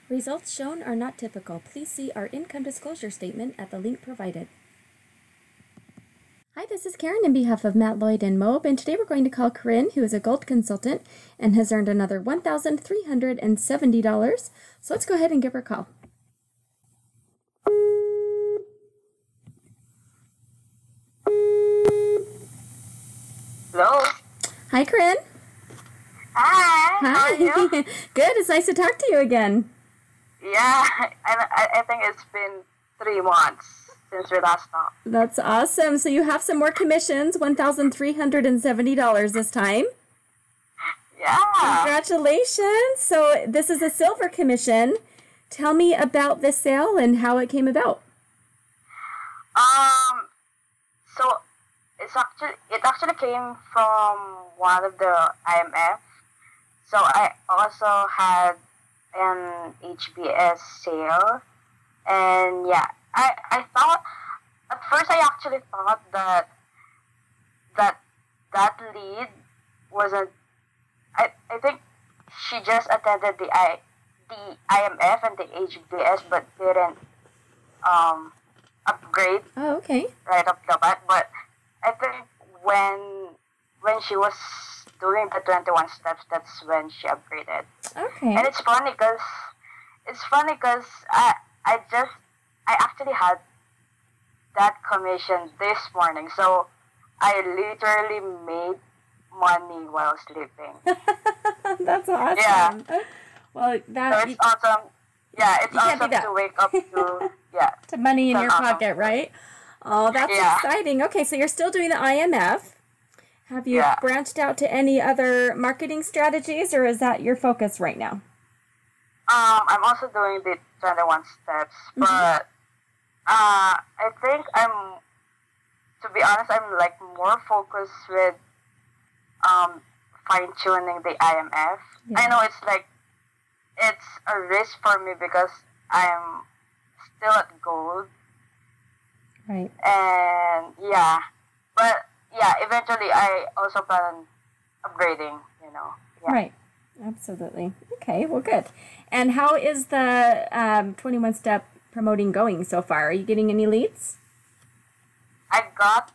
Results shown are not typical. Please see our income disclosure statement at the link provided. Hi, this is Karen on behalf of Matt Lloyd and Moab, and today we're going to call Corinne, who is a gold consultant and has earned another $1,370. So let's go ahead and give her a call. Hello. Hi, Corinne. Hi. How are you? Good. It's nice to talk to you again. Yeah, I think it's been 3 months since we last talked. That's awesome. So you have some more commissions, $1,370 this time. Yeah. Congratulations. So this is a silver commission. Tell me about this sale and how it came about. So it actually came from one of the IMF. So I also had an HBS sale, and yeah, I thought at first I actually thought that lead wasn't. I think she just attended the IMF and the HBS, but didn't upgrade. Oh, okay. Right off the bat. But I think when she was doing the 21 steps, that's when she upgraded. Okay. And it's funny because I actually had that commission this morning, so I literally made money while sleeping. That's awesome. Yeah. Well, So it's awesome. Yeah, it's awesome to wake up to to money in your awesome. pocket, right? Oh, that's exciting. Okay, so you're still doing the IMF. Have you branched out to any other marketing strategies, or is that your focus right now? I'm also doing the 21 steps, but I think to be honest, I'm like more focused with fine tuning the IMF. Yeah. I know it's a risk for me because I'm still at gold. Right. And eventually I also plan on upgrading, Yeah. Right. Absolutely. Okay, well, good. And how is the 21-step promoting going so far? Are you getting any leads? I got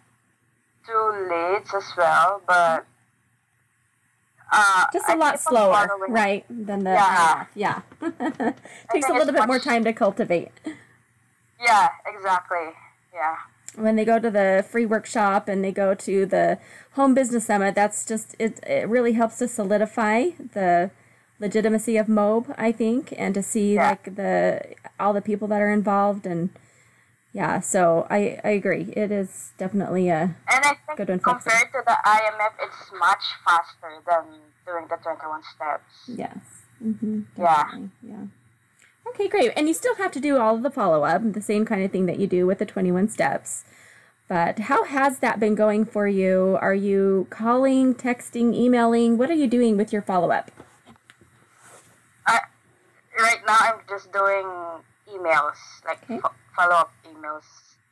2 leads as well, but just a lot slower, right, than the IMF. Yeah. Takes a little bit more time to cultivate. Yeah, exactly. Yeah. When they go to the free workshop and they go to the home business summit, that's just it really helps to solidify the legitimacy of MOB, I think, and to see like all the people that are involved, and so I agree. It is definitely a good one. Compared to the IMF, it's much faster than doing the 21 steps. Yes. Yeah. Okay, great. And you still have to do all of the follow-up, the same kind of thing that you do with the 21 steps. But how has that been going for you? Are you calling, texting, emailing? What are you doing with your follow-up? Right now, I'm just doing emails, like follow-up emails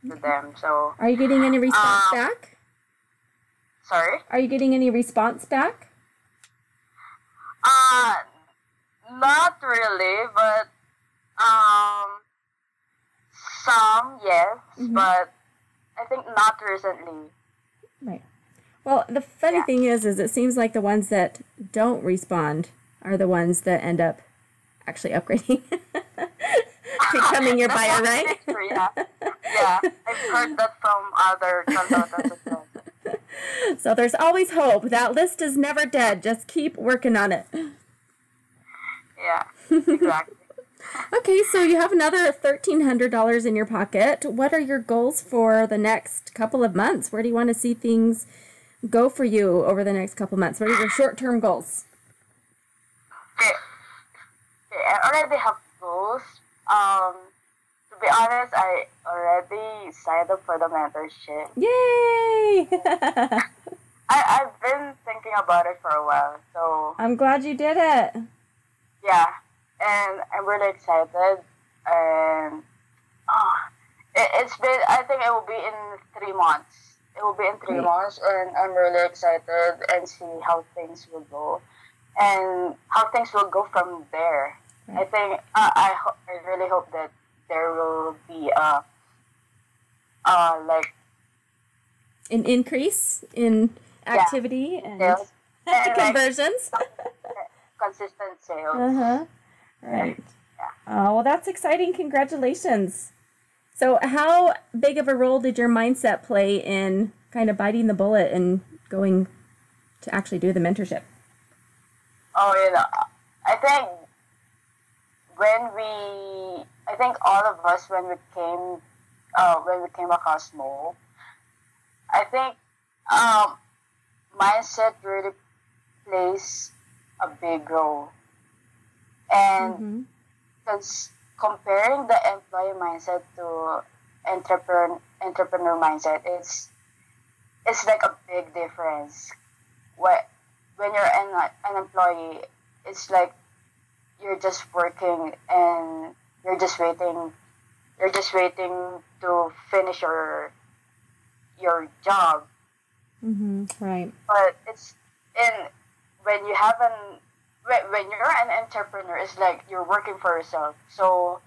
to them. So, are you getting any response back? Sorry? Are you getting any response back? Not really, but some, yes, but I think not recently. Right. Well, the funny thing is it seems like the ones that don't respond are the ones that end up actually upgrading, becoming your buyer, right? Yeah, I've heard that from other consultants as well. So there's always hope. That list is never dead. Just keep working on it. Yeah, exactly. Okay, so you have another $1,300 in your pocket. What are your goals for the next couple of months? Where do you want to see things go for you over the next couple of months? What are your short-term goals? Okay, I already have goals. To be honest, I already signed up for the mentorship. Yay! I've been thinking about it for a while, so... I'm glad you did it. Yeah, and I'm really excited, and it's been, I think it will be in 3 months. It will be in 3 months, and I'm really excited and see how things will go, and how things will go from there. I think I really hope that there will be like an increase in activity and sales and conversions. Consistent sales. Uh-huh. Right. Yeah. Oh, well, that's exciting. Congratulations. So how big of a role did your mindset play in kind of biting the bullet and going to actually do the mentorship? Oh, I think I think all of us when we came across Mo, I think mindset really plays a big role, and because comparing the employee mindset to entrepreneur mindset, it's like a big difference. When you're an employee, it's like you're just working and you're just waiting to finish your job. Right. But it's in when you have when you're an entrepreneur, it's like you're working for yourself. So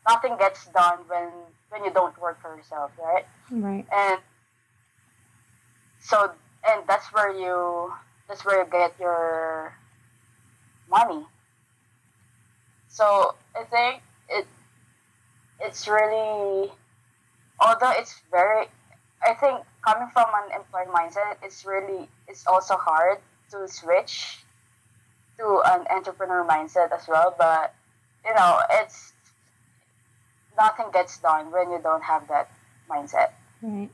nothing gets done when you don't work for yourself, right? Right. And so that's where you get your money. So I think it's really, although it's very, I think coming from an employee mindset, it's also hard to switch to an entrepreneur mindset as well. But it's nothing gets done when you don't have that mindset. Right.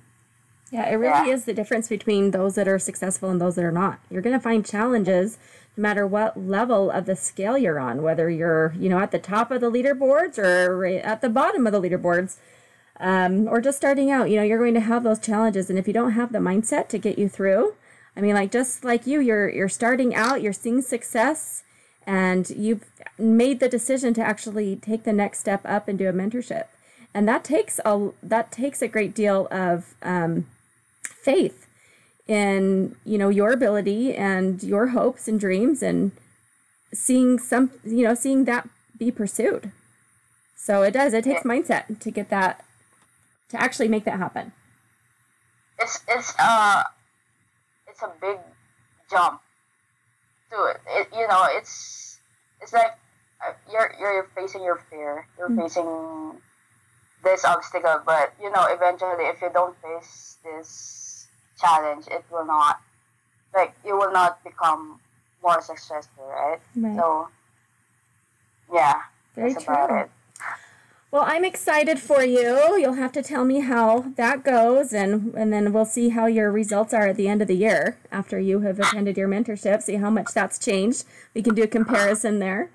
Yeah, it really is the difference between those that are successful and those that are not. You're going to find challenges no matter what level of the scale you're on, whether you're, at the top of the leaderboards or at the bottom of the leaderboards, or just starting out. You're going to have those challenges. And if you don't have the mindset to get you through, I mean, like just like you're starting out, you're seeing success, and you've made the decision to actually take the next step up and do a mentorship. And that takes a great deal of faith in your ability and your hopes and dreams, and seeing that be pursued. So it takes mindset to get that, to actually make that happen. It's a big jump to it. It's like you're facing your fear, you're facing this obstacle, but eventually if you don't face this challenge, it will not, you will not become more successful, right? So Very that's true. about it. Well, I'm excited for you. You'll have to tell me how that goes, and then we'll see how your results are at the end of the year after you have attended your mentorship, see how much that's changed. We can do a comparison there.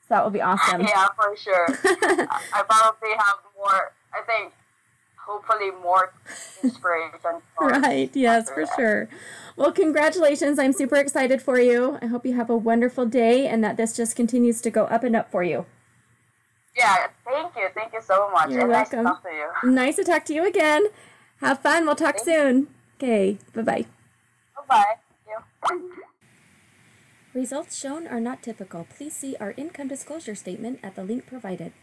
So that will be awesome. Yeah, for sure. I probably have more, I think, hopefully more inspiration. Right, yes, for sure. Well, congratulations. I'm super excited for you. I hope you have a wonderful day and that this just continues to go up and up for you. Yeah, thank you. Thank you so much. You're welcome. Nice to talk to you. Nice to talk to you again. Have fun. We'll talk soon. Okay, bye-bye. Bye-bye. Thank you. Results shown are not typical. Please see our income disclosure statement at the link provided.